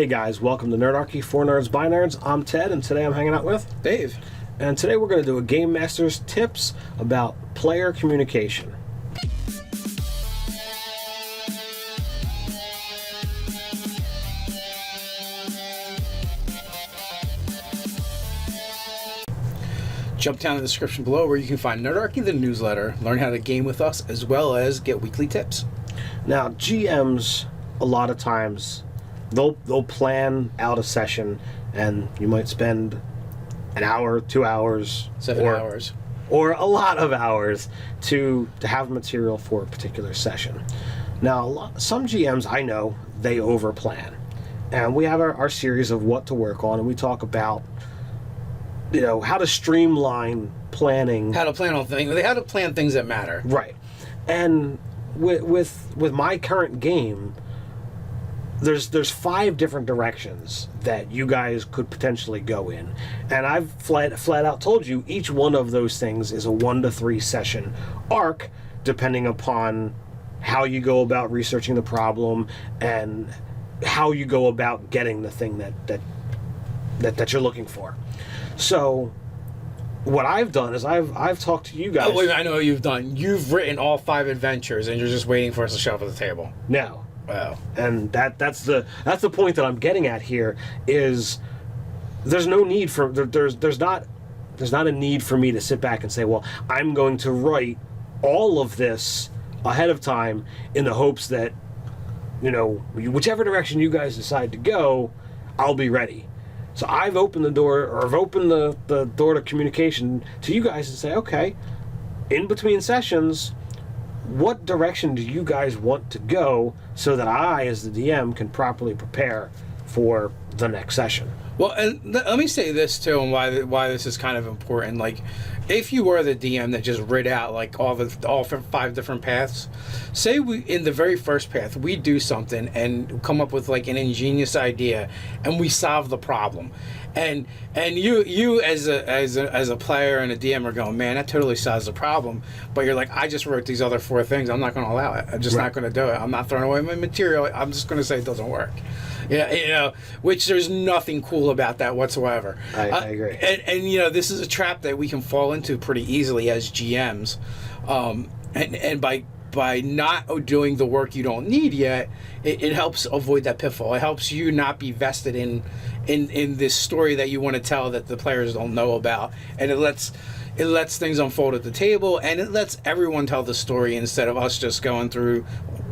Hey guys, welcome to Nerdarchy for Nerds by Nerds. I'm Ted, and today I'm hanging out with Dave. And today we're going to do a Game Master's tips about player communication. Jump down in the description below where you can find Nerdarchy, the newsletter, learn how to game with us, as well as get weekly tips. Now, GMs, a lot of times, they'll plan out a session, and you might spend an hour, 2 hours, 7 hours, or a lot of hours to have material for a particular session. Now, some GMs I know, they overplan, and we have our series of what to work on, and we talk about how to streamline planning. How to plan on things. How to plan things that matter. Right. And with my current game, there's 5 different directions that you guys could potentially go in. And I've flat out told you each one of those things is a 1 to 3 session arc, depending upon how you go about researching the problem and how you go about getting the thing that you're looking for. So what I've done is I've talked to you guys. Oh, wait, I know what you've done. You've written all 5 adventures, and you're just waiting for us to show up at the table. No. Wow. And that's the point that I'm getting at here is there's no need for there's not a need for me to sit back and say, well, I'm going to write all of this ahead of time in the hopes that whichever direction you guys decide to go, I'll be ready. So I've opened the door, or I've opened the door to communication to you guys and say, okay, in between sessions, what direction do you guys want to go so that I, as the DM, can properly prepare for the next session? Well, and let me say this too, and why this is kind of important. Like, if you were the DM that just read out like all 5 different paths, say we in the very first path we do something and come up with like an ingenious idea, and we solve the problem, and you as a player and a DM are going, man, that totally solves the problem. But you're like, I just wrote these other 4 things. I'm not going to allow it. I'm just not going to do it. I'm not throwing away my material. I'm just going to say it doesn't work. Yeah, which there's nothing cool about that whatsoever. I agree. And this is a trap that we can fall into pretty easily as GMs, and by not doing the work you don't need yet, it helps avoid that pitfall. It helps you not be vested in this story that you want to tell that the players don't know about, and it lets things unfold at the table, and it lets everyone tell the story instead of us just going through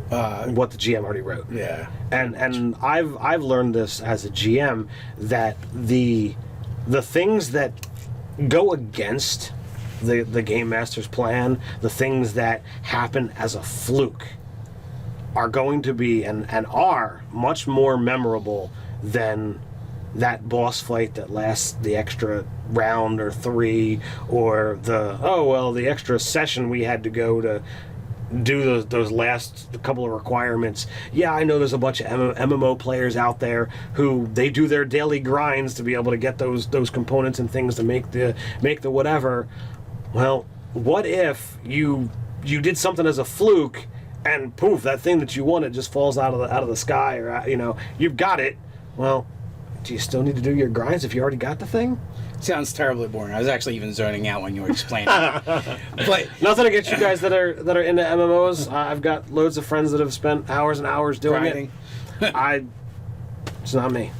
what the GM already wrote. Yeah. And I've learned this as a GM, that the things that go against the game master's plan, the things that happen as a fluke, are going to be and are much more memorable than that boss fight that lasts the extra round or 3, or the extra session we had to go to do those last couple of requirements. Yeah, I know there's a bunch of MMO players out there who they do their daily grinds to be able to get those components and things to make the whatever. Well, what if you did something as a fluke and poof, that thing that you wanted just falls out of the sky, or you've got it. Well, do you still need to do your grinds if you already got the thing? Sounds terribly boring. I was actually even zoning out when you were explaining it. But nothing against you guys that are into MMOs. I've got loads of friends that have spent hours and hours doing grinding. It. It's not me.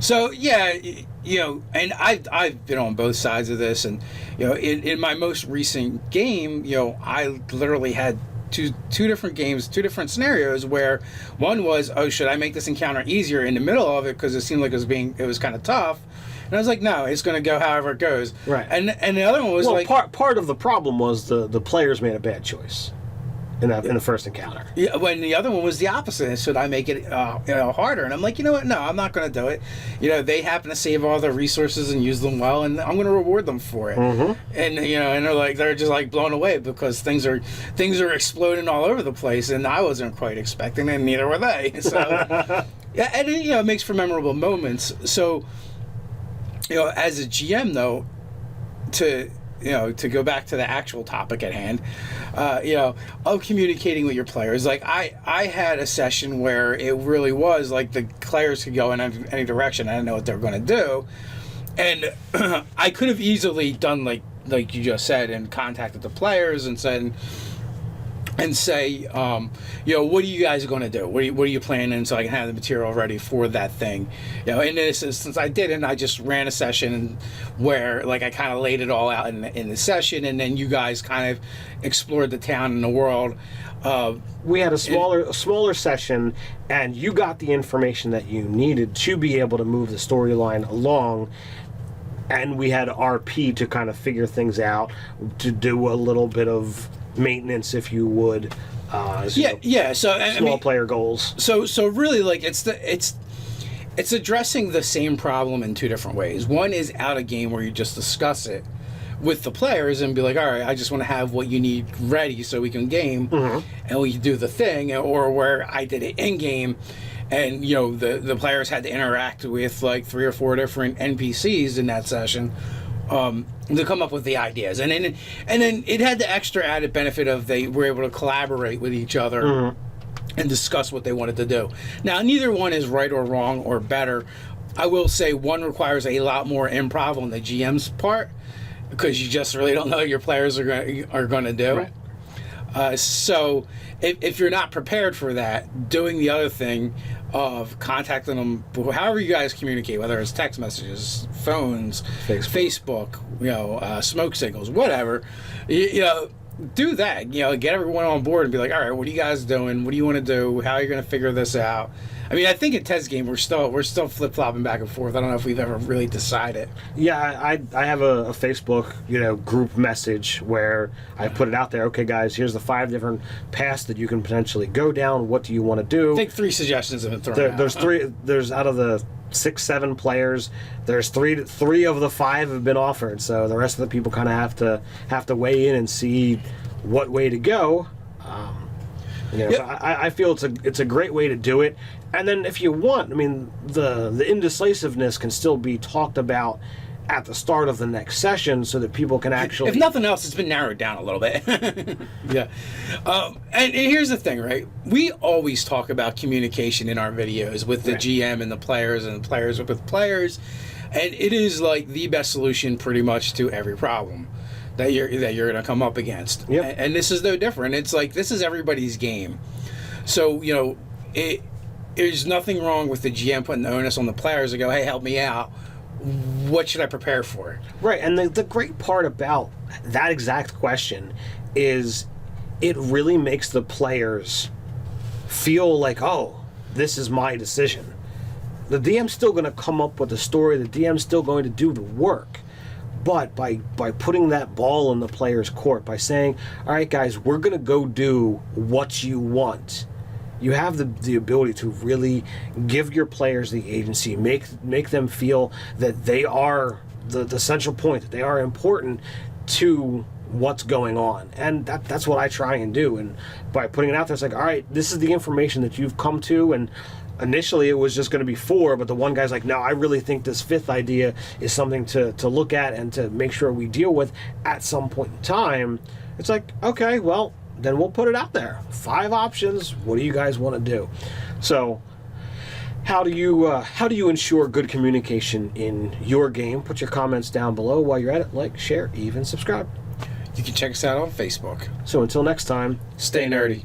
So yeah, and I've been on both sides of this, and in my most recent game, I literally had two different games, 2 different scenarios, where one was, oh, should I make this encounter easier in the middle of it because it seemed like it was kind of tough. And I was like, no, it's going to go however it goes. Right. And the other one was part of the problem was the players made a bad choice in the first encounter. Yeah. When the other one was the opposite. Should I make it harder? And I'm like, you know what? No, I'm not going to do it. They happen to save all their resources and use them well, and I'm going to reward them for it. Mm-hmm. And and they're just like blown away because things are exploding all over the place, and I wasn't quite expecting it, and neither were they. So yeah, and it makes for memorable moments. So. As a GM, though, to to go back to the actual topic at hand, of communicating with your players. Like I had a session where it really was like the players could go in any direction. I didn't know what they were going to do, and I could have easily done like you just said and contacted the players and said. And say, what are you guys going to do? What are you planning so I can have the material ready for that thing? In this instance, I didn't. I just ran a session where, like, I kind of laid it all out in the session, and then you guys kind of explored the town and the world. We had a smaller session, and you got the information that you needed to be able to move the storyline along. And we had RP to kind of figure things out, to do a little bit of maintenance, if you would. So small player goals. So really, like it's addressing the same problem in two different ways. One is out of game where you just discuss it with the players and be like, all right, I just want to have what you need ready so we can game, and we do the thing, or where I did it in game. And the players had to interact with like 3 or 4 different NPCs in that session to come up with the ideas, and then it had the extra added benefit of they were able to collaborate with each other and discuss what they wanted to do. Now, neither one is right or wrong or better. I will say one requires a lot more improv on the GM's part because you just really don't know what your players are going to do. Right. So if you're not prepared for that, doing the other thing of contacting them, however you guys communicate, whether it's text messages, phones, Facebook, smoke signals, whatever, do that. Get everyone on board and be like, all right, what are you guys doing? What do you want to do? How are you going to figure this out? I mean, I think in Ted's game we're still flip flopping back and forth. I don't know if we've ever really decided. Yeah, I have a Facebook group message where I put it out there. Okay, guys, here's the 5 different paths that you can potentially go down. What do you want to do? I think 3 suggestions have been thrown out. There's 3. There's out of the 6-7 players. There's 3 of the 5 have been offered. So the rest of the people kind of have to weigh in and see what way to go. I feel it's a great way to do it. And then if you want, I mean, the indecisiveness can still be talked about at the start of the next session so that people can actually... If nothing else, it's been narrowed down a little bit. Yeah. And here's the thing, right? We always talk about communication in our videos with the GM and the players with players. And it is like the best solution pretty much to every problem that you're going to come up against. Yep. And this is no different. It's like this is everybody's game. So, there's nothing wrong with the GM putting the onus on the players to go, hey, help me out. What should I prepare for? Right, and the great part about that exact question is it really makes the players feel like, oh, this is my decision. The DM's still going to come up with the story. The DM's still going to do the work. But by putting that ball in the player's court, by saying, all right, guys, we're going to go do what you want, you have the ability to really give your players the agency, make them feel that they are the central point, that they are important to what's going on. And that's what I try and do. And by putting it out there, it's like, all right, this is the information that you've come to, and initially it was just going to be 4, but the one guy's like, no, I really think this 5th idea is something to look at and to make sure we deal with at some point in time. It's like, okay, well, then we'll put it out there. 5 options. What do you guys want to do? So how do you ensure good communication in your game? Put your comments down below. While you're at it, like, share, even subscribe. You can check us out on Facebook. So until next time, stay nerdy.